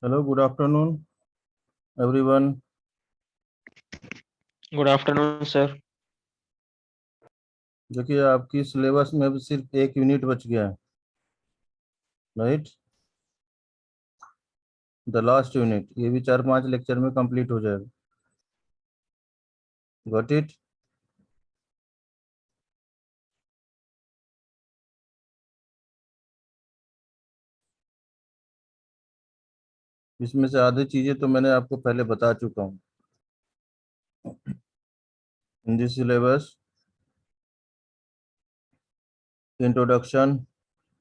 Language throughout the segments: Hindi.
Hello, good afternoon, everyone. Good afternoon sir. देखिए आपकी सिलेबस में अब सिर्फ एक यूनिट बच गया है, राइट। द लास्ट यूनिट, ये भी 4-5 लेक्चर में कंप्लीट हो जाएगा। Got it. इसमें से आधी चीजें तो मैंने आपको पहले बता चुका हूँ। In this syllabus, introduction,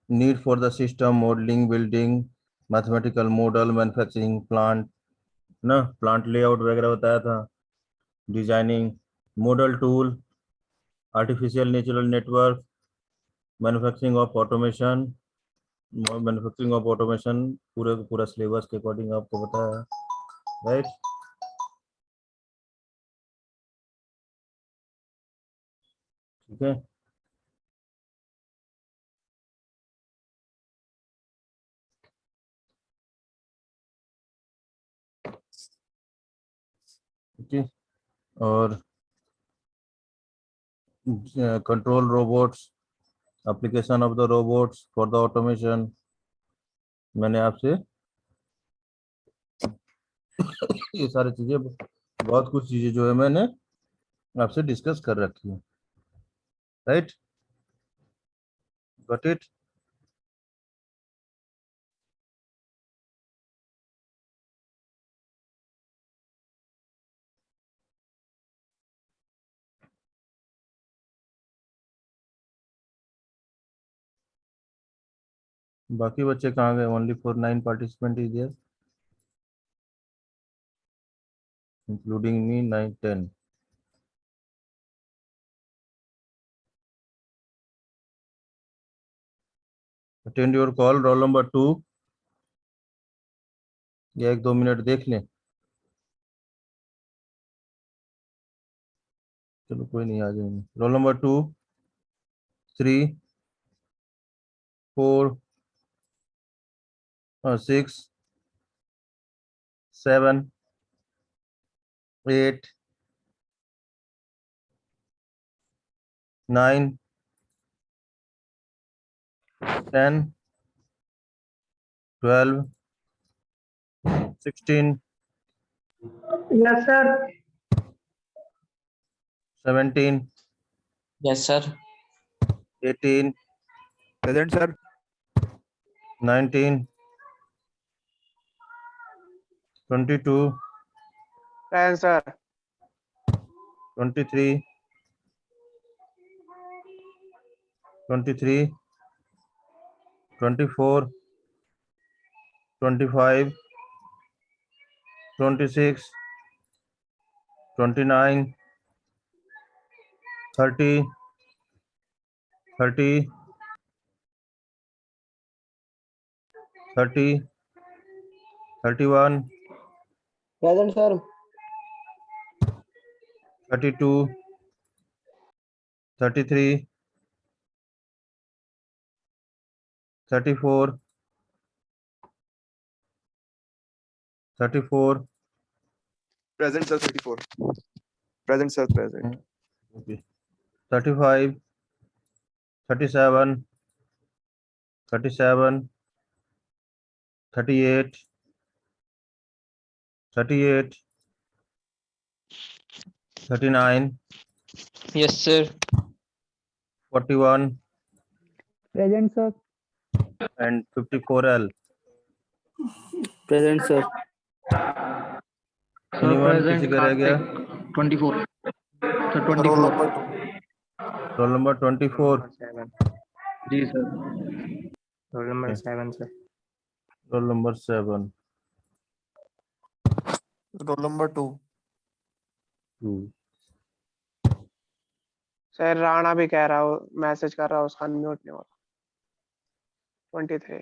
need for the system, modelling, building, mathematical model, manufacturing plant ना, प्लांट लेआउट वगैरह बताया था, designing, model tool, artificial natural network, manufacturing of automation. Manufacturing of automation पूरे का पूरा सिलेबस के अकॉर्डिंग आपको बताया है, राइट। ठीक है। ठीक है। और control robots, application of the robots for the automation, मैंने आपसे ये सारी चीजें, बहुत कुछ चीजें जो है मैंने आपसे डिस्कस कर रखी है, राइट। Got it. बाकी बच्चे कहाँ गए? Only for 9 participant is there, including me, 9-10। Attend your call, roll number 2। या 1-2 मिनट देख लें, चलो कोई नहीं, आ जाएंगे। Role number 2, 3, 4, 6, 7, 8, 9, 10, 12, 16, Yes, sir. 17, yes sir. 18, Present, sir. 19, 22, Present, sir. 23, 23, 24, 25, 26, 29, 30, 30, 30, 31, Present, sir. 32, 33, 34, 34, Present, sir. 34. Present, sir. Present. okay, 35, 37, 37, 38, 38, 39, yes sir. 41, Present, sir. and 54L. Present, sir. Anyone? किसी का रह गया? 24. Sir, Roll 24. number 2. Roll number 24। 7. जी sir. Roll number Okay. 7, sir. Roll number 7। Roll number 2. Sir Rana भी कह रहा हो, मैसेज कर रहा हो, उसका अनम्यूट नहीं हो रहा. 23.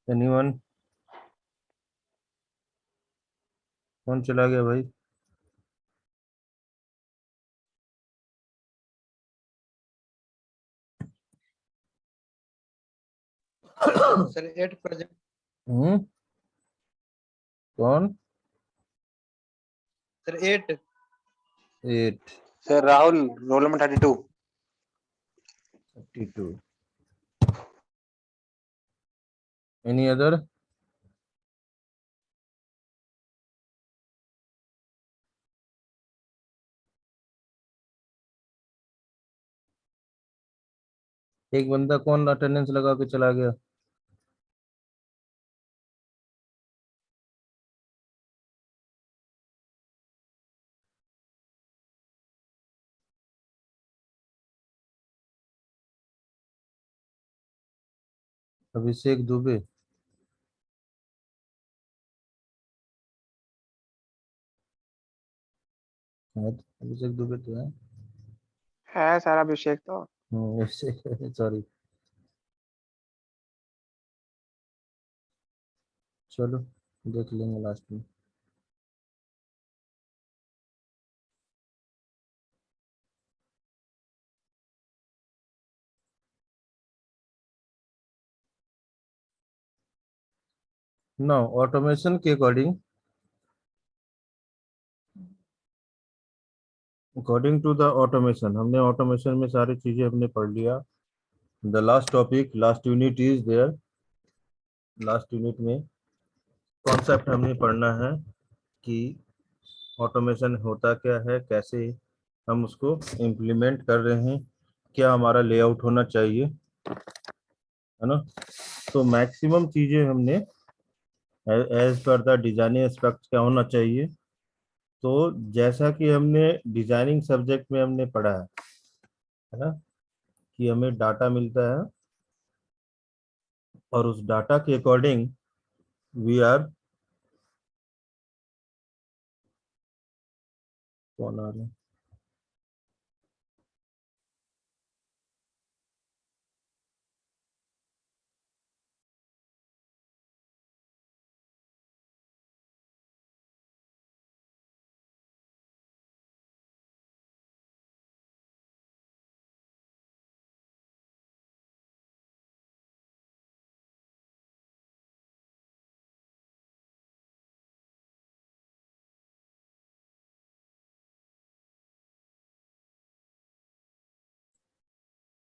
एनीवन? कौन चला गया भाई? सर 8 प्रेजेंट कौन? Sir 8 8 sir Rahul, roll number 32। 32. Any other? एक बंदा कौन अटेंडेंस लगा के चला गया? अभिषेक दुबे। अभिषेक दुबे तो है सर अभिषेक तो। है। सॉरी, चलो देख लेंगे लास्ट में। नाउ ऑटोमेशन के अकॉर्डिंग टू द ऑटोमेशन, हमने ऑटोमेशन में सारी चीजें हमने पढ़ लिया। The last topic, last unit is there. Last unit में कॉन्सेप्ट हमने पढ़ना है कि ऑटोमेशन होता क्या है, कैसे हम उसको इम्प्लीमेंट कर रहे हैं, क्या हमारा लेआउट होना चाहिए, है ना। तो मैक्सिमम चीजें हमने as per the designing aspect क्या होना चाहिए। तो जैसा कि हमने डिजाइनिंग सब्जेक्ट में हमने पढ़ा है ना, कि हमें डाटा मिलता है और उस डाटा के अकॉर्डिंग वी आर, कौन आ रहे हैं?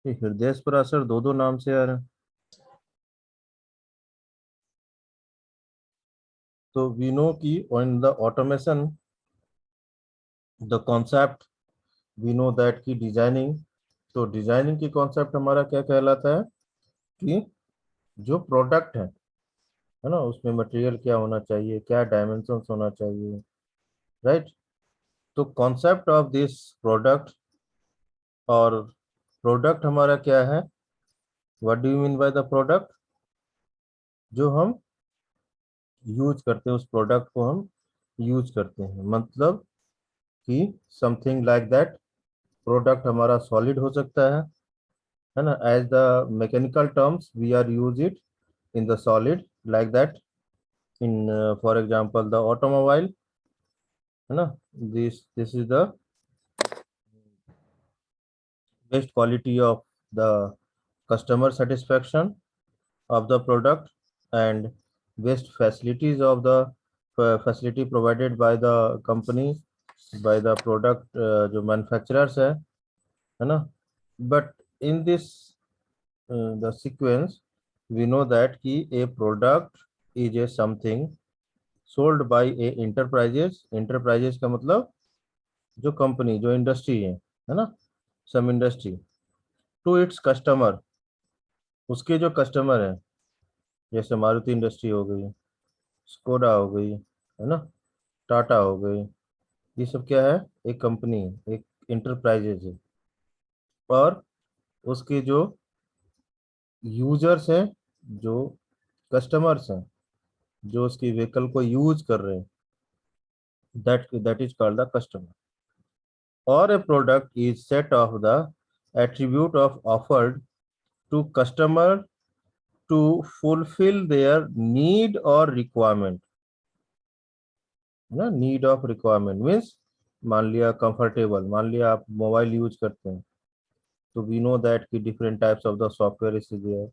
ये हृदय पराशर दो दो नाम से आ रहे हैं। तो वी नो कि in the automation the concept, we know that की डिजाइनिंग, तो डिजाइनिंग की कॉन्सेप्ट हमारा क्या कहलाता है कि जो प्रोडक्ट है ना, उसमें मटेरियल क्या होना चाहिए, क्या डायमेंशंस होना चाहिए, राइट। तो कॉन्सेप्ट ऑफ दिस प्रोडक्ट, और प्रोडक्ट हमारा क्या है, what do you mean by the product? जो हम यूज करते हैं, उस प्रोडक्ट को हम यूज करते हैं, मतलब कि समथिंग लाइक दैट। प्रोडक्ट हमारा सॉलिड हो सकता है ना, as the mechanical terms we are use it in the solid like that, in for example the automobile, है ना। This is the best quality of the customer satisfaction of the product, and best facilities of the facility provided by the company, by the product जो manufacturers है ना। but in this the sequence we know that कि a product is a something sold by a enterprises का मतलब जो कंपनी, जो इंडस्ट्री है ना, सम इंडस्ट्री, टू इट्स कस्टमर, उसके जो कस्टमर है, जैसे मारुति इंडस्ट्री हो गई, स्कोडा हो गई, है ना, टाटा हो गई, ये सब क्या है, एक कंपनी है, एक इंटरप्राइजेज है। और उसके जो यूजर्स हैं, जो कस्टमर्स हैं, जो उसकी व्हीकल को यूज कर रहे हैं, that is called the customer. और a product is set of the attribute of offered to customer to fulfil their need और रिक्वायरमेंट, ना। नीड ऑफ रिक्वायरमेंट मीन्स, मान लिया कंफर्टेबल, मान लिया आप मोबाइल यूज करते हैं, तो वी नो दैट कि different types of the software is there,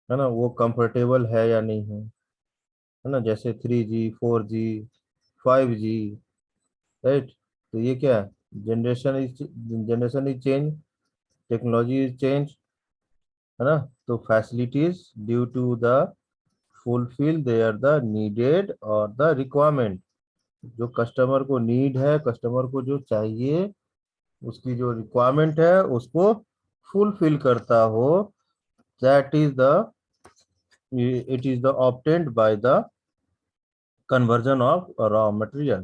है ना, वो कंफर्टेबल है या नहीं है ना, जैसे 3G 4G 5G, राइट। तो ये क्या है, generation is change, technology is change, है ना। तो facilities due to the fulfil their the needed और द रिक्वायरमेंट, जो कस्टमर को नीड है, कस्टमर को जो चाहिए, उसकी जो रिक्वायरमेंट है उसको फुलफिल करता हो, that is the, it is the obtained by the conversion of raw material.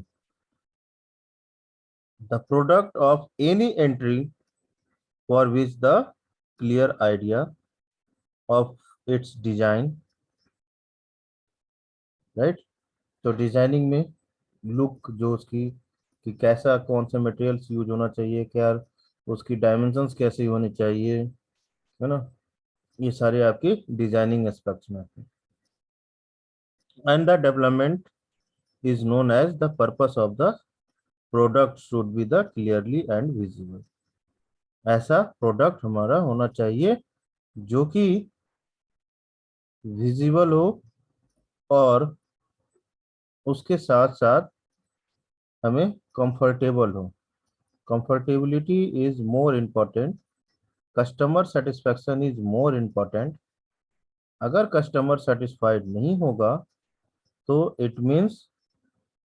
The product of any entry for which the clear idea of its design, right? तो डिजाइनिंग में लुक जो उसकी, कि कैसा कौन से मटेरियल्स यूज होना चाहिए, क्या उसकी डायमेंशंस कैसी होनी चाहिए, है ना, ये सारे आपकी डिजाइनिंग एस्पेक्ट्स में आते हैं। And the development is known as the purpose of the product should be the clearly and visible. ऐसा प्रोडक्ट हमारा होना चाहिए जो कि विजिबल हो, और उसके साथ साथ हमें कंफर्टेबल हो। Comfortability is more important, customer satisfaction is more important. अगर कस्टमर सेटिस्फाइड नहीं होगा तो इट मीन्स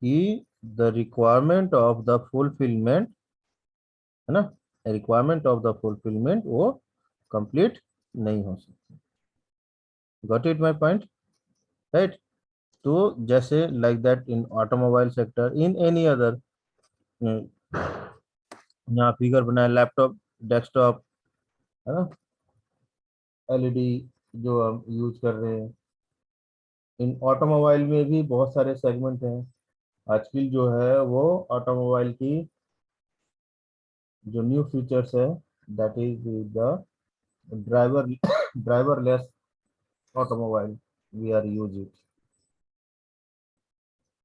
कि the requirement of the fulfilment, है ना, रिक्वायरमेंट ऑफ द फुलफिलमेंट वो कंप्लीट नहीं हो सकती। Got it my point, right. तो जैसे like that in automobile sector, in any other, यहाँ फिगर बनाया, लैपटॉप, डेस्कटॉप, है ना, एलईडी जो हम यूज कर रहे हैं, इन ऑटोमोबाइल में भी बहुत सारे सेगमेंट हैं। आजकल जो है वो ऑटोमोबाइल की जो न्यू फीचर्स है, that is the driver driverless automobile, we are use it,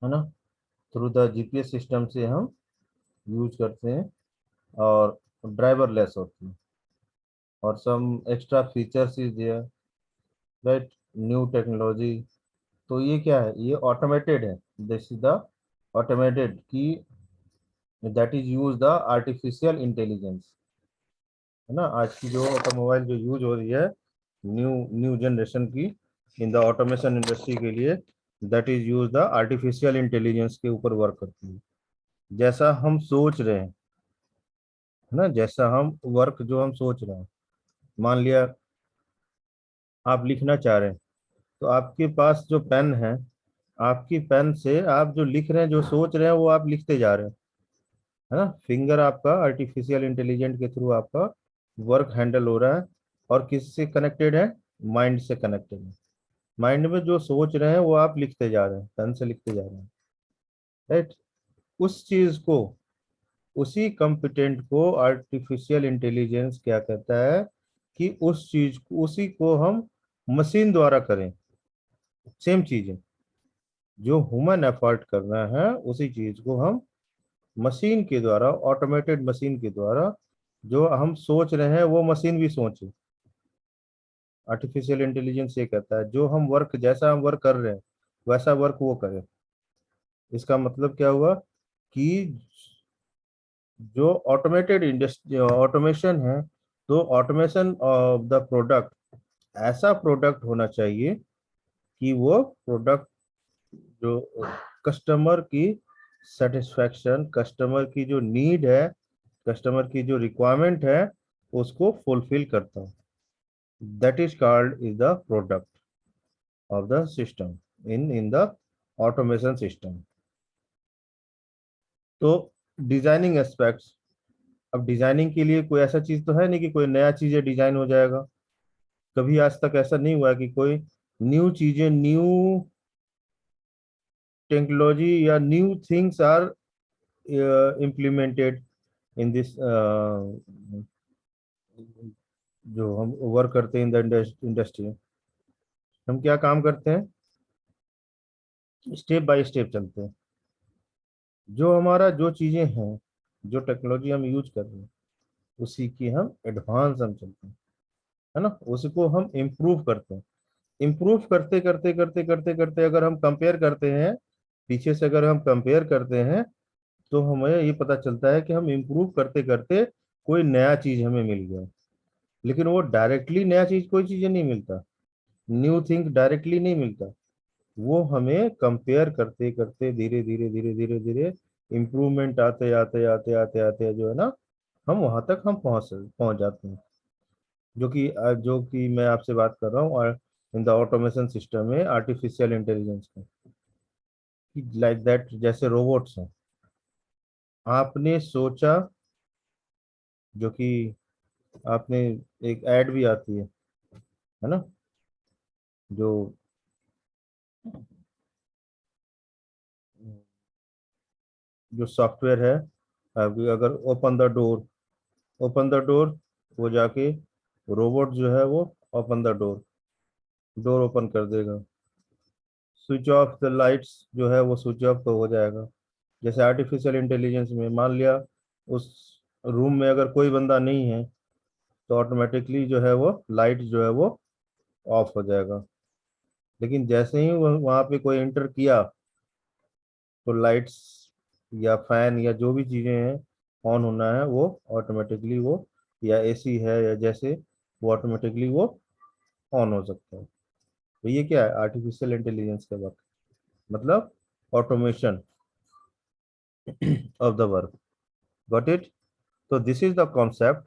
है ना, थ्रू द जीपीएस सिस्टम से हम यूज करते हैं, और ड्राइवरलेस होती है, और some extra features is there, right, new technology. तो ये क्या है, ये ऑटोमेटेड है, दिस इज द ऑटोमेटेड की, that is use the artificial intelligence, है ना। आज की जो ऑटोमोबाइल जो यूज हो रही है न्यू न्यू जनरेशन की इन द ऑटोमेशन इंडस्ट्री के लिए, that is use the artificial intelligence के ऊपर वर्क करती है। जैसा हम सोच रहे हैं, है ना, जैसा हम वर्क जो हम सोच रहे हैं, मान लिया आप लिखना चाह रहे हैं, तो आपके पास जो पेन है, आपकी पेन से आप जो लिख रहे हैं, जो सोच रहे हैं, वो आप लिखते जा रहे हैं, है ना। फिंगर आपका आर्टिफिशियल इंटेलिजेंट के थ्रू आपका वर्क हैंडल हो रहा है, और किससे कनेक्टेड है, माइंड से कनेक्टेड है। माइंड में जो सोच रहे हैं वो आप लिखते जा रहे हैं, पेन से लिखते जा रहे हैं, राइट। उस चीज को, उसी कंपिटेंट को आर्टिफिशियल इंटेलिजेंस क्या कहता है, कि उस चीज को, उसी को हम मशीन द्वारा करें। सेम चीज है, जो ह्यूमन एफर्ट करना है उसी चीज को हम मशीन के द्वारा, ऑटोमेटेड मशीन के द्वारा, जो हम सोच रहे हैं वो मशीन भी सोचे। आर्टिफिशियल इंटेलिजेंस ये कहता है जो हम वर्क, जैसा हम वर्क कर रहे हैं वैसा वर्क वो करे। इसका मतलब क्या हुआ कि जो ऑटोमेटेड इंडस्ट्री ऑटोमेशन है, तो ऑटोमेशन ऑफ द प्रोडक्ट, ऐसा प्रोडक्ट होना चाहिए कि वो प्रोडक्ट जो कस्टमर की सेटिस्फैक्शन, कस्टमर की जो नीड है, कस्टमर की जो रिक्वायरमेंट है, उसको फुलफिल करता है। That is called is the product of the system in the automation system. तो डिजाइनिंग एस्पेक्ट्स, अब डिजाइनिंग के लिए कोई ऐसा चीज तो है नहीं कि कोई नया चीजें डिजाइन हो जाएगा। कभी आज तक ऐसा नहीं हुआ कि कोई न्यू चीजें, न्यू टेक्नोलॉजी या new things are implemented in this, जो हम वर्क करते हैं इन द इंडस्ट्री। हम क्या काम करते हैं, स्टेप बाय स्टेप चलते हैं। जो हमारा जो चीजें हैं, जो टेक्नोलॉजी हम यूज कर रहे हैं, उसी की हम एडवांस हम चलते हैं, है ना, उसको हम इम्प्रूव करते हैं। इम्प्रूव करते करते करते करते करते अगर हम कंपेयर करते हैं, पीछे से अगर हम कंपेयर करते हैं, तो हमें ये पता चलता है कि हम इम्प्रूव करते करते कोई नया चीज हमें मिल गया। लेकिन वो डायरेक्टली नया चीज कोई चीज नहीं मिलता, न्यू थिंग डायरेक्टली नहीं मिलता। वो हमें कंपेयर करते करते धीरे धीरे धीरे धीरे धीरे इम्प्रूवमेंट आते आते आते आते आते जो है ना, हम वहां तक हम पहुंच पहुंच जाते हैं। जो कि मैं आपसे बात कर रहा हूँ, और इन द ऑटोमेशन सिस्टम में आर्टिफिशियल इंटेलिजेंस का, लाइक दैट, जैसे रोबोट्स हैं। आपने सोचा, जो कि आपने, एक ऐड भी आती है ना, जो जो सॉफ्टवेयर है, अगर ओपन द डोर, वो जाके रोबोट जो है वो open the door, door open कर देगा। स्विच ऑफ द लाइट्स जो है वो स्विच ऑफ तो हो जाएगा। जैसे आर्टिफिशियल इंटेलिजेंस में मान लिया उस रूम में अगर कोई बंदा नहीं है, तो ऑटोमेटिकली जो है वो लाइट जो है वो ऑफ हो जाएगा। लेकिन जैसे ही वहां पे कोई एंटर किया, तो लाइट्स या फैन या जो भी चीजें हैं ऑन होना है, वो ऑटोमेटिकली वो, या एसी है या जैसे, वो ऑटोमेटिकली वो ऑन हो सकता है। तो ये क्या है, आर्टिफिशियल इंटेलिजेंस का वक्त, मतलब automation of the work. Got it? तो this is the concept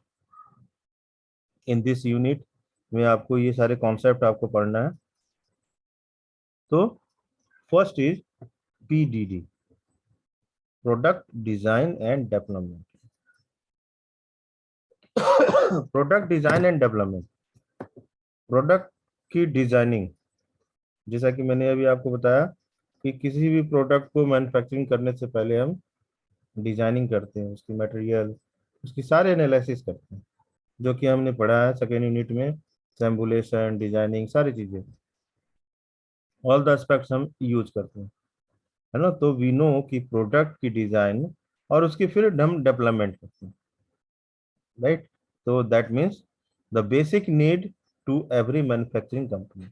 in this unit में, आपको ये सारे कॉन्सेप्ट आपको पढ़ना है। तो first is PDD, product design and development. Product design and development, product की डिजाइनिंग, जैसा कि मैंने अभी आपको बताया कि किसी भी प्रोडक्ट को मैन्युफैक्चरिंग करने से पहले हम डिजाइनिंग करते हैं, उसकी मटेरियल, उसकी सारे एनालिसिस करते हैं, जो कि हमने पढ़ा है सेकेंड यूनिट में। सैम्बुलेशन, डिजाइनिंग, सारी चीजें, ऑल द एस्पेक्ट्स हम यूज करते हैं, है ना। तो वी नो कि प्रोडक्ट की डिजाइन और उसकी फिर हम डेवलपमेंट करते हैं, राइट। तो that means the basic need to every manufacturing company.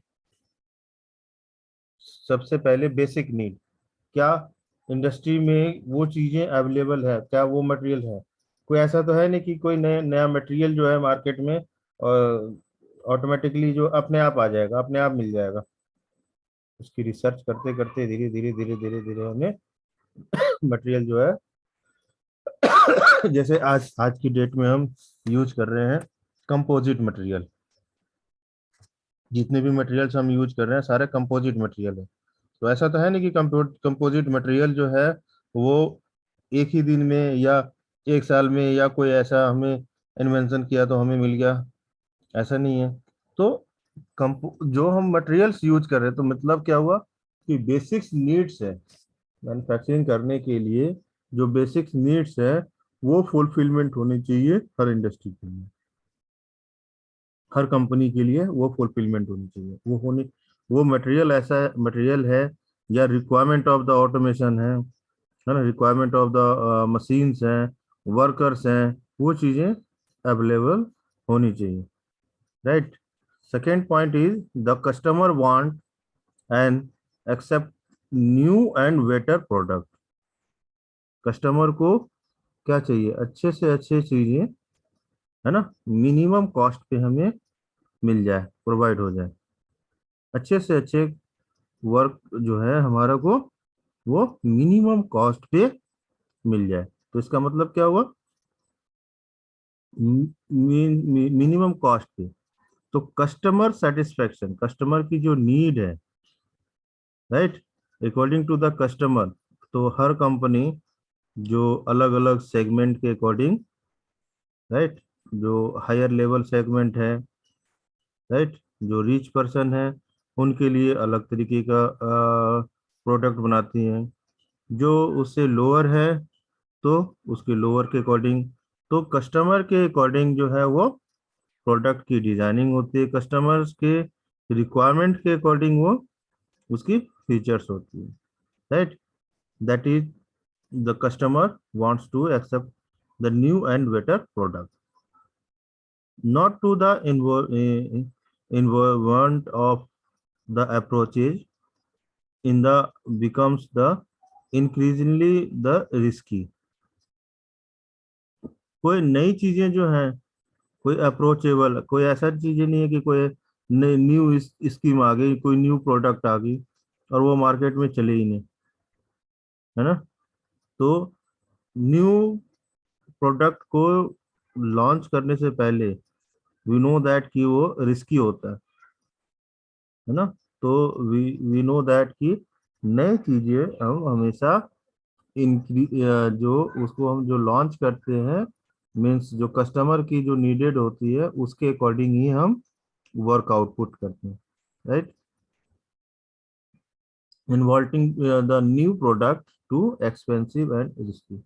सबसे पहले बेसिक नीड क्या, इंडस्ट्री में वो चीजें अवेलेबल है क्या, वो मटेरियल है। कोई ऐसा तो है नहीं कि कोई नया नया मटेरियल जो है मार्केट में ऑटोमेटिकली जो अपने आप आ जाएगा, अपने आप मिल जाएगा। उसकी रिसर्च करते करते धीरे धीरे धीरे धीरे धीरे हमें मटेरियल जो है जैसे आज आज की डेट में हम यूज कर रहे हैं कंपोजिट मटेरियल। जितने भी मटेरियल्स हम यूज कर रहे हैं सारे कंपोजिट मटेरियल है। तो ऐसा तो है नहीं कि कंपोजिट मटेरियल जो है वो एक ही दिन में या एक साल में या कोई ऐसा हमें इन्वेंशन किया तो हमें मिल गया, ऐसा नहीं है। तो जो हम मटेरियल्स यूज कर रहे हैं, तो मतलब क्या हुआ कि बेसिक्स नीड्स है मैन्युफैक्चरिंग करने के लिए, जो बेसिक्स नीड्स है वो फुलफिलमेंट होनी चाहिए हर इंडस्ट्री के लिए, हर कंपनी के लिए वो फुलफिलमेंट होनी चाहिए। वो मटेरियल ऐसा मटेरियल है, या रिक्वायरमेंट ऑफ द ऑटोमेशन है ना, रिक्वायरमेंट ऑफ द मशीन्स हैं, वर्कर्स हैं, वो चीजें अवेलेबल होनी चाहिए, right. Second point is the customer want and accept new and better product. Customer को क्या चाहिए, अच्छे से अच्छे चीजें, है ना, मिनिमम कॉस्ट पे हमें मिल जाए, प्रोवाइड हो जाए, अच्छे से अच्छे वर्क जो है हमारा को वो मिनिमम कॉस्ट पे मिल जाए। तो इसका मतलब क्या हुआ, मिनिमम कॉस्ट पे। तो कस्टमर सेटिस्फेक्शन, कस्टमर की जो नीड है, right, according to the customer. तो हर कंपनी जो अलग अलग सेगमेंट के अकॉर्डिंग, राइट, जो हायर लेवल सेगमेंट है, राइट, जो रिच पर्सन है, उनके लिए अलग तरीके का प्रोडक्ट बनाती हैं। जो उससे लोअर है तो उसके लोअर के अकॉर्डिंग, तो कस्टमर के अकॉर्डिंग जो है वो प्रोडक्ट की डिजाइनिंग होती है, कस्टमर्स के रिक्वायरमेंट के अकॉर्डिंग वो उसकी फीचर्स होती है, right. That is the customer wants to accept the new and better product, not to the environment of the approaches in the becomes the increasingly the risky. कोई नई चीजें जो हैं, कोई अप्रोचेबल, कोई ऐसा चीजें नहीं है कि कोई न्यू स्कीम आ गई, कोई न्यू प्रोडक्ट आ गई और वो मार्केट में चले ही नहीं, है ना। तो न्यू प्रोडक्ट को लॉन्च करने से पहले वी नो दैट कि वो रिस्की होता है ना। तो वी नो दैट कि नई चीजें हम हमेशा जो उसको हम जो लॉन्च करते हैं, मीन्स जो कस्टमर की जो नीडेड होती है उसके अकॉर्डिंग ही हम वर्क आउटपुट करते हैं, right. Involving the new product too expensive and risky.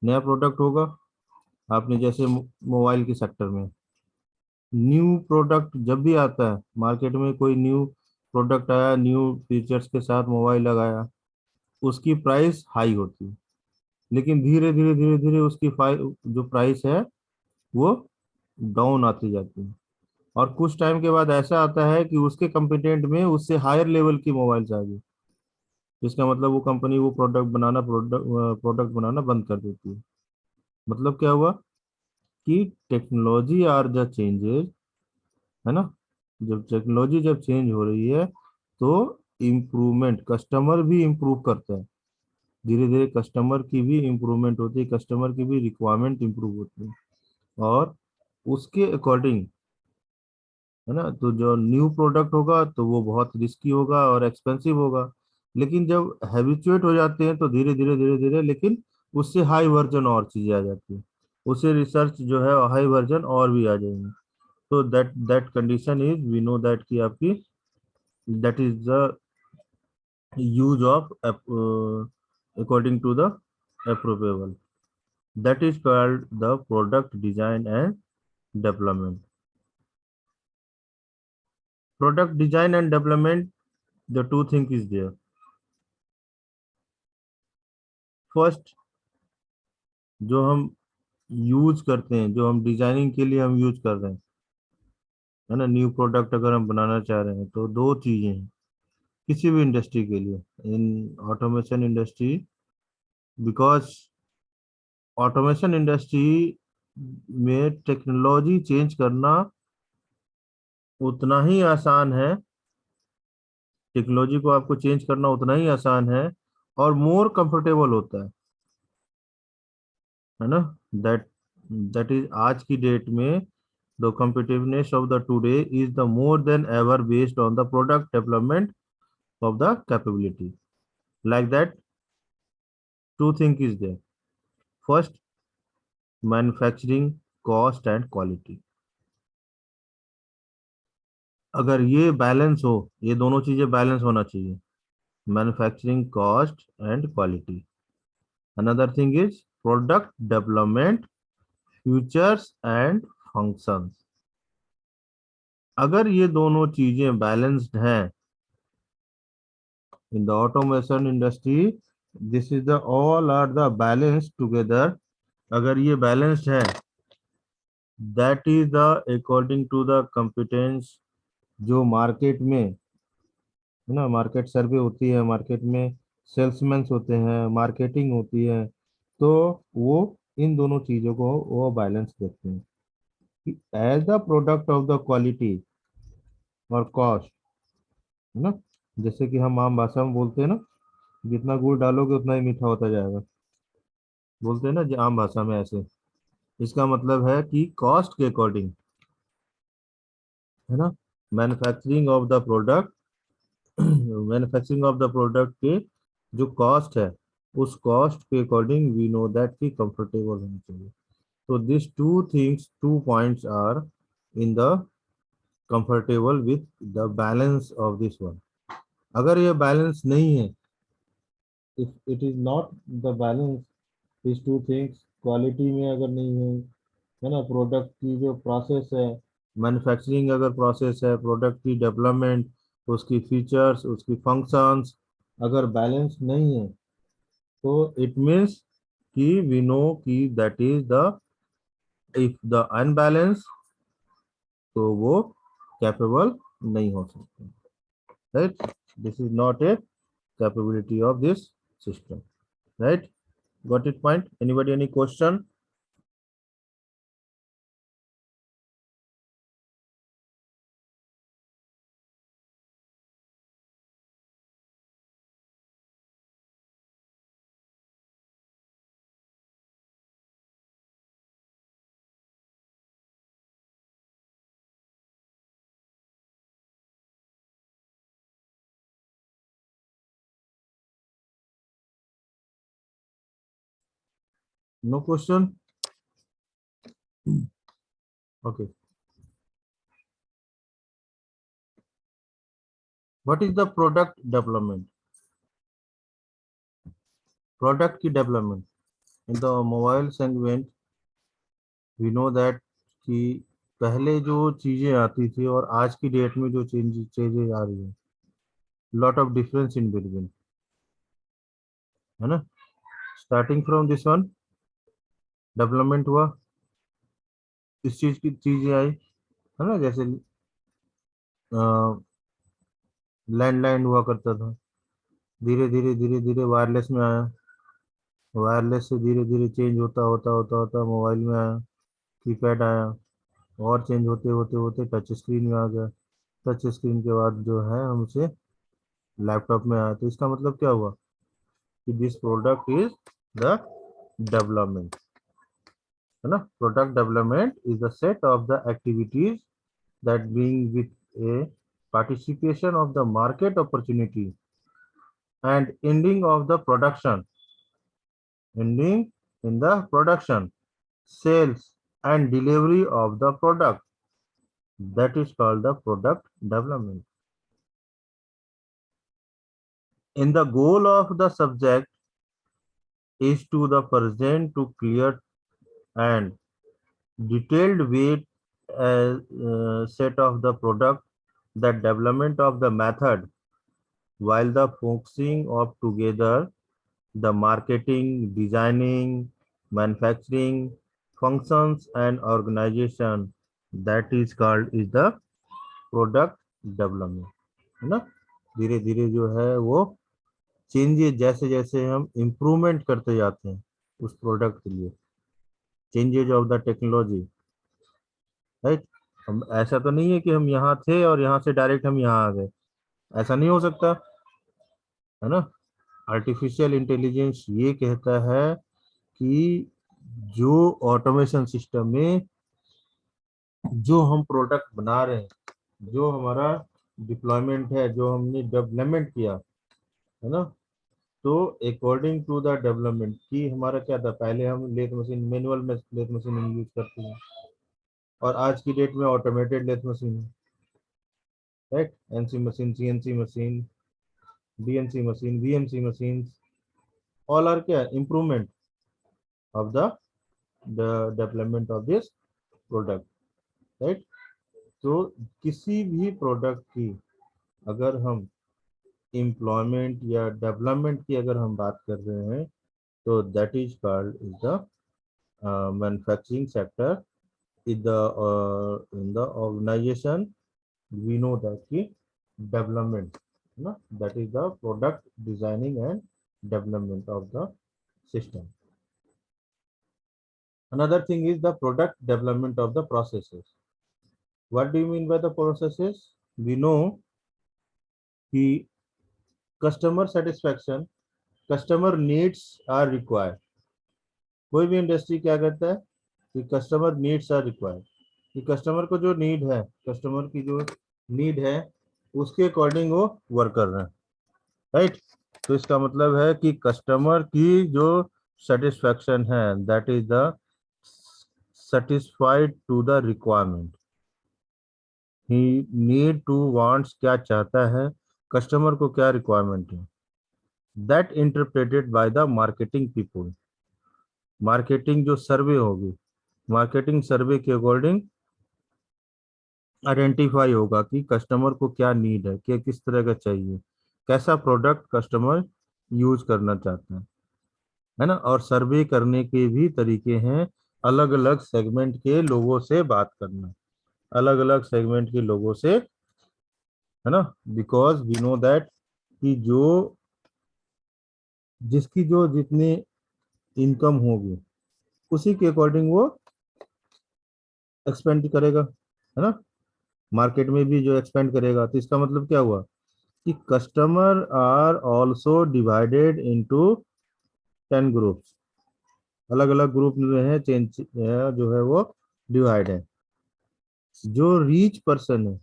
नया प्रोडक्ट होगा, आपने जैसे मोबाइल के सेक्टर में न्यू प्रोडक्ट जब भी आता है मार्केट में, कोई न्यू प्रोडक्ट आया, न्यू फीचर्स के साथ मोबाइल लगाया, उसकी प्राइस हाई होती है, लेकिन धीरे धीरे धीरे धीरे उसकी जो प्राइस है वो डाउन आती जाती है। और कुछ टाइम के बाद ऐसा आता है कि उसके कंपिटेंट में उससे हायर लेवल की मोबाइल्स आ गई, जिसका मतलब वो कंपनी वो प्रोडक्ट बनाना बंद कर देती है। मतलब क्या हुआ कि टेक्नोलॉजी आर द चेंजेस, है ना। जब टेक्नोलॉजी जब चेंज हो रही है तो इम्प्रूवमेंट, कस्टमर भी इम्प्रूव करता है, धीरे धीरे कस्टमर की भी इम्प्रूवमेंट होती है, कस्टमर की भी रिक्वायरमेंट इम्प्रूव होती है और उसके अकॉर्डिंग, है ना। तो जो न्यू प्रोडक्ट होगा तो वो बहुत रिस्की होगा और एक्सपेंसिव होगा, लेकिन जब हैबिचुएट हो जाते हैं तो धीरे धीरे धीरे धीरे लेकिन उससे हाई वर्जन और चीजें आ जाती है, उससे रिसर्च जो है हाई वर्जन और भी आ जाएंगे। तो that condition is we know that कि आपकी that is the use of according to the approvable, that is called the product design and development. Product design and development, the two things is there. First, जो हम यूज करते हैं, जो हम डिजाइनिंग के लिए हम यूज कर रहे हैं, है ना, न्यू प्रोडक्ट अगर हम बनाना चाह रहे हैं तो दो चीजें हैं किसी भी इंडस्ट्री के लिए, in automation industry, because automation industry में टेक्नोलॉजी चेंज करना उतना ही आसान है, टेक्नोलॉजी को आपको चेंज करना उतना ही आसान है और मोर कंफर्टेबल होता है ना। दैट दैट इज आज की डेट में the competitiveness of the today is the more than ever based on the product development of the capability, like that two thing is there. First, manufacturing cost and quality. अगर ये बैलेंस हो, ये दोनों चीजें बैलेंस होना चाहिए, manufacturing cost and quality. Another thing is product development features and functions. अगर ये दोनों चीजें बैलेंस्ड हैं in the automation industry, this is the all are the balance together, अगर ये बैलेंस्ड है, that is the according to the competence जो मार्केट में, है ना, मार्केट सर्वे होती है, मार्केट में सेल्समैन होते हैं, मार्केटिंग होती है, तो वो इन दोनों चीजों को वो बैलेंस देखते हैं कि as the product of the quality और कॉस्ट, है ना। जैसे कि हम आम भाषा में बोलते हैं ना, जितना गुड़ डालोगे उतना ही मीठा होता जाएगा, बोलते हैं ना जो आम भाषा में ऐसे। इसका मतलब है कि कॉस्ट के अकॉर्डिंग, है ना, manufacturing of the product manufacturing of the product के जो कॉस्ट है, उस कॉस्ट के अकॉर्डिंग वी नो दैट कि कंफर्टेबल होना चाहिए। तो this two things, two points are in the comfortable with the balance of this one. अगर ये बैलेंस नहीं है, if it is not the balance, this two things, quality में अगर नहीं है ना, प्रोडक्ट की जो प्रोसेस है, मैन्युफैक्चरिंग अगर प्रोसेस है, प्रोडक्ट की डेवलपमेंट, उसकी फीचर्स, उसकी फंक्शंस अगर बैलेंस नहीं है, तो इट मीन्स कि वी नो कि that is the, if the unbalance, तो वो कैपेबल नहीं हो सकते। right? This is not a capability of this system, right? Got it point? Anybody any question? No question? Okay. What is the product development? Product की development in the mobile segment, we know that कि पहले जो चीजें आती थी और आज की डेट में जो चीजें आ रही है, lot of difference in between, है ना? Starting from this one, development हुआ, इस चीज की चीजें आई, है ना? जैसे लैंडलाइन हुआ करता था, धीरे धीरे धीरे धीरे वायरलेस में आया, वायरलेस से धीरे धीरे चेंज होता होता होता होता मोबाइल में आया, कीपैड आया, और चेंज होते होते होते टच स्क्रीन में आ गया, टच स्क्रीन के बाद जो है हमसे लैपटॉप में आया। तो इसका मतलब क्या हुआ कि this product is the development, है ना? Product development is the set of the activities that being with A participation of the market opportunity and ending in the production, sales and delivery of the product, that is called the product development. In the goal of the subject is to the present to clear and detailed way set of the product, the development of the method, while the focusing of together the marketing, designing, manufacturing, functions and organization, that is called is the product development, है ना? धीरे धीरे जो है वो चेंजेस, जैसे जैसे हम इम्प्रूवमेंट करते जाते हैं उस प्रोडक्ट के लिए, changes of the technology, right? हम ऐसा तो नहीं है कि हम यहाँ थे और यहाँ से डायरेक्ट हम यहाँ आ गए, ऐसा नहीं हो सकता, है ना? आर्टिफिशियल इंटेलिजेंस ये कहता है कि जो ऑटोमेशन सिस्टम में जो हम प्रोडक्ट बना रहे हैं, जो हमारा डिप्लॉयमेंट है, जो हमने डेवलपमेंट किया, है ना? तो अकॉर्डिंग टू द डेवलपमेंट की हमारा क्या था, पहले हम लेथ मशीन, मैनुअल में लेथ मशीन यूज करते हैं और आज की डेट में ऑटोमेटेड लेथ मशीन है, right? NC machine, CNC machine, DNC machine, VMC machine, all are क्या improvement of the development of this product, right? तो किसी भी प्रोडक्ट की अगर हम एम्प्लॉयमेंट या डेवलपमेंट की अगर हम बात कर रहे हैं तो that is called is the manufacturing sector in the organization. We know that की development, ना, that is the product designing and development of the system. Another thing is the product development of the processes. What do you mean by the processes? We know कि customer satisfaction, customer needs are required. कोई भी इंडस्ट्री क्या करता है कि कस्टमर नीड्स आर रिक्वायर्ड, कि कस्टमर को जो नीड है, कस्टमर की जो नीड है उसके अकॉर्डिंग वो वर्क कर रहे हैं, राइट? तो इसका मतलब है कि कस्टमर की जो सेटिस्फैक्शन है that is the satisfied to the requirement, he need to wants, क्या चाहता है, कस्टमर को क्या रिक्वायरमेंट है, that interpreted by the marketing people. Marketing जो सर्वे होगी, मार्केटिंग सर्वे के अकॉर्डिंग आइडेंटिफाई होगा कि कस्टमर को क्या नीड है, कि किस तरह का चाहिए, कैसा प्रोडक्ट कस्टमर यूज करना चाहता है ना? और सर्वे करने के भी तरीके हैं, अलग अलग सेगमेंट के लोगों से बात करना, अलग अलग सेगमेंट के लोगों से है ना, बिकॉज वी नो दैट कि जो जिसकी जो जितनी इनकम होगी उसी के अकॉर्डिंग वो एक्सपेंड करेगा, है ना। मार्केट में भी जो एक्सपेंड करेगा, तो इसका मतलब क्या हुआ कि customer are also divided into 10 groups. अलग अलग ग्रुप में है, चेंज जो है वो डिवाइड है। जो रीच पर्सन है,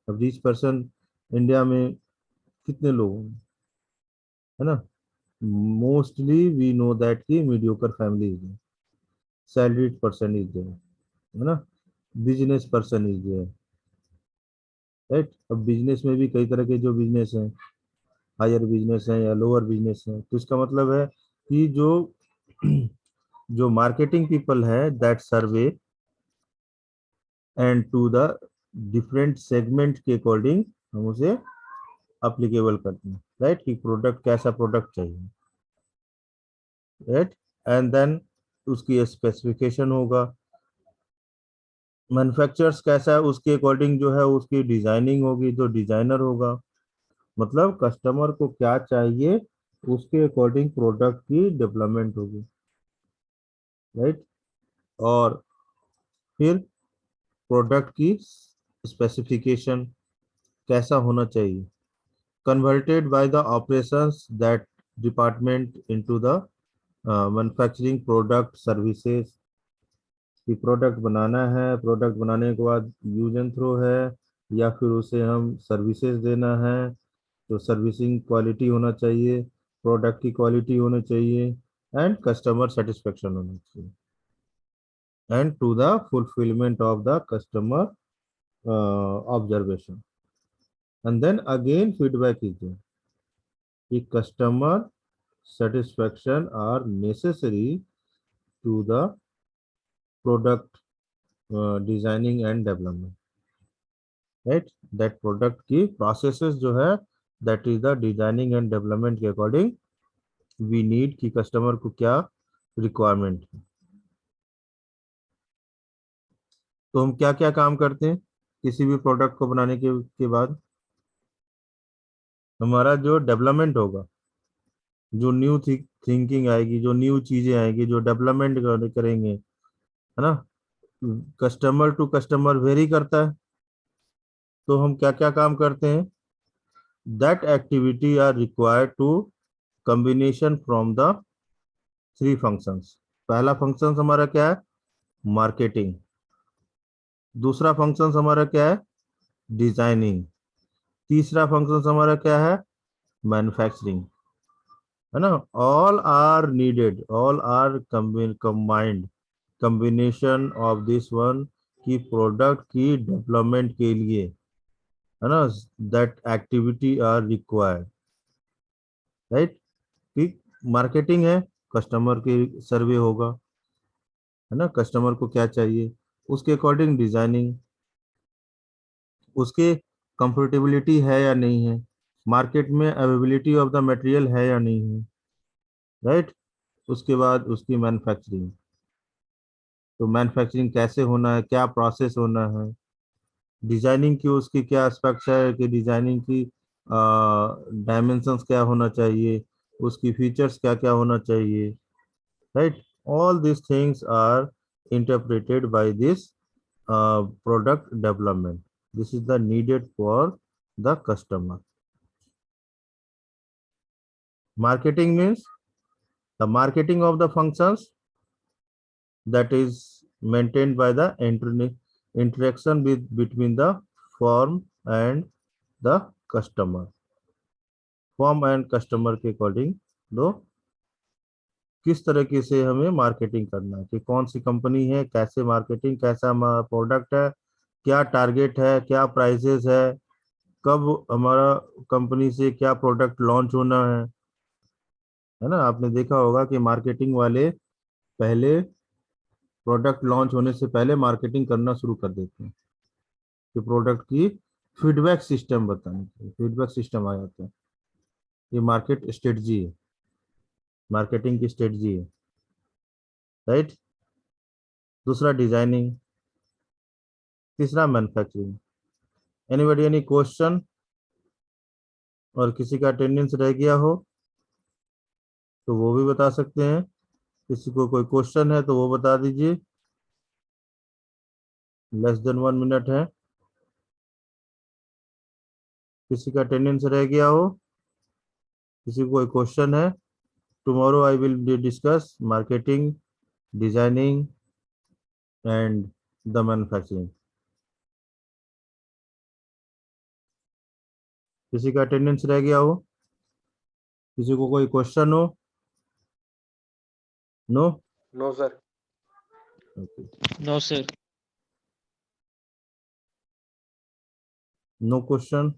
अब रीच पर्सन इंडिया में कितने लोग हैं, है ना। मोस्टली वी नो दैट की mediocre family is, salaried person is there, है ना, business person is there, right. अब बिजनेस में भी कई तरह के जो बिजनेस हैं, हायर बिजनेस है या लोअर बिजनेस है, तो इसका मतलब है कि जो जो मार्केटिंग पीपल है that survey and to the different segment के अकॉर्डिंग हम उसे अप्लीकेबल करते हैं, राइट, कि प्रोडक्ट कैसा प्रोडक्ट चाहिए, राइट। एंड देन उसकी स्पेसिफिकेशन होगा, मैन्युफैक्चरर्स कैसा है उसके अकॉर्डिंग जो है उसकी डिजाइनिंग होगी, जो डिजाइनर होगा, मतलब कस्टमर को क्या चाहिए उसके अकॉर्डिंग प्रोडक्ट की डेवलपमेंट होगी, राइट। और फिर प्रोडक्ट की स्पेसिफिकेशन कैसा होना चाहिए, converted by the operations that department into the manufacturing product services, कि प्रोडक्ट बनाना है, प्रोडक्ट बनाने के बाद यूज एंड थ्रो है, या फिर उसे हम सर्विसेज देना है, तो सर्विसिंग क्वालिटी होना चाहिए, प्रोडक्ट की क्वालिटी होनी चाहिए, एंड कस्टमर सेटिस्फेक्शन होना चाहिए, and to the fulfilment of the customer observation, and then again feedback is there कि customer satisfaction are necessary to the product designing and development, right, that product की processes जो है that is the designing and development के according we need कि customer को क्या requirement है। तो हम क्या क्या काम करते हैं किसी भी प्रोडक्ट को बनाने के बाद, हमारा जो डेवलपमेंट होगा, जो न्यू थिंकिंग आएगी, जो न्यू चीजें आएगी, जो डेवलपमेंट करेंगे, है ना, कस्टमर टू कस्टमर वेरी करता है, तो हम क्या क्या काम करते हैं, that activity are required to combination from the 3 functions. पहला फंक्शन हमारा क्या है, मार्केटिंग। दूसरा फंक्शन हमारा क्या है, डिजाइनिंग। तीसरा फंक्शन हमारा क्या है, मैन्युफैक्चरिंग, है ना। All are needed, all are combined combination of this one की प्रोडक्ट की डेवलपमेंट के लिए, है ना, that activity are required, right. ठीक, मार्केटिंग है, कस्टमर की सर्वे होगा, है ना, कस्टमर को क्या चाहिए उसके अकॉर्डिंग डिजाइनिंग, उसके कंफर्टेबिलिटी है या नहीं है, मार्केट में अवेलेबिलिटी ऑफ द मटेरियल है या नहीं है, राइट। उसके बाद उसकी मैन्युफैक्चरिंग, तो मैन्युफैक्चरिंग कैसे होना है, क्या प्रोसेस होना है, डिजाइनिंग की उसकी क्या एस्पेक्ट्स है कि डिजाइनिंग की डायमेंशंस क्या होना चाहिए, उसकी फीचर्स क्या क्या होना चाहिए, right, all these things are interpreted by this product development. This is the needed for the customer. Marketing means the marketing of the functions that is maintained by the interaction between the firm and the customer, firm and customer के according दो किस तरीके से हमें मार्केटिंग करना है, कि कौन सी कंपनी है, कैसे मार्केटिंग, कैसा हमारा प्रोडक्ट है, क्या टारगेट है, क्या प्राइसेस है, कब हमारा कंपनी से क्या प्रोडक्ट लॉन्च होना है ना। आपने देखा होगा कि मार्केटिंग वाले पहले प्रोडक्ट लॉन्च होने से पहले मार्केटिंग करना शुरू कर देते हैं, कि प्रोडक्ट की फीडबैक सिस्टम बताने के लिए फीडबैक सिस्टम आ जाता है। ये मार्केट स्ट्रेटजी है, मार्केटिंग की स्ट्रेटजी है, राइट। दूसरा डिजाइनिंग, तीसरा मैन्युफैक्चरिंग। एनीबॉडी एनी क्वेश्चन और किसी का अटेंडेंस रह गया हो तो वो भी बता सकते हैं। किसी को कोई क्वेश्चन है तो वो बता दीजिए। लेस देन 1 मिनट है। किसी का अटेंडेंस रह गया हो, किसी को कोई क्वेश्चन है। Tomorrow I will discuss marketing, designing and the manufacturing. किसी का अटेंडेंस रह गया हो, किसी को कोई क्वेश्चन हो? No? No sir. No, sir. No question.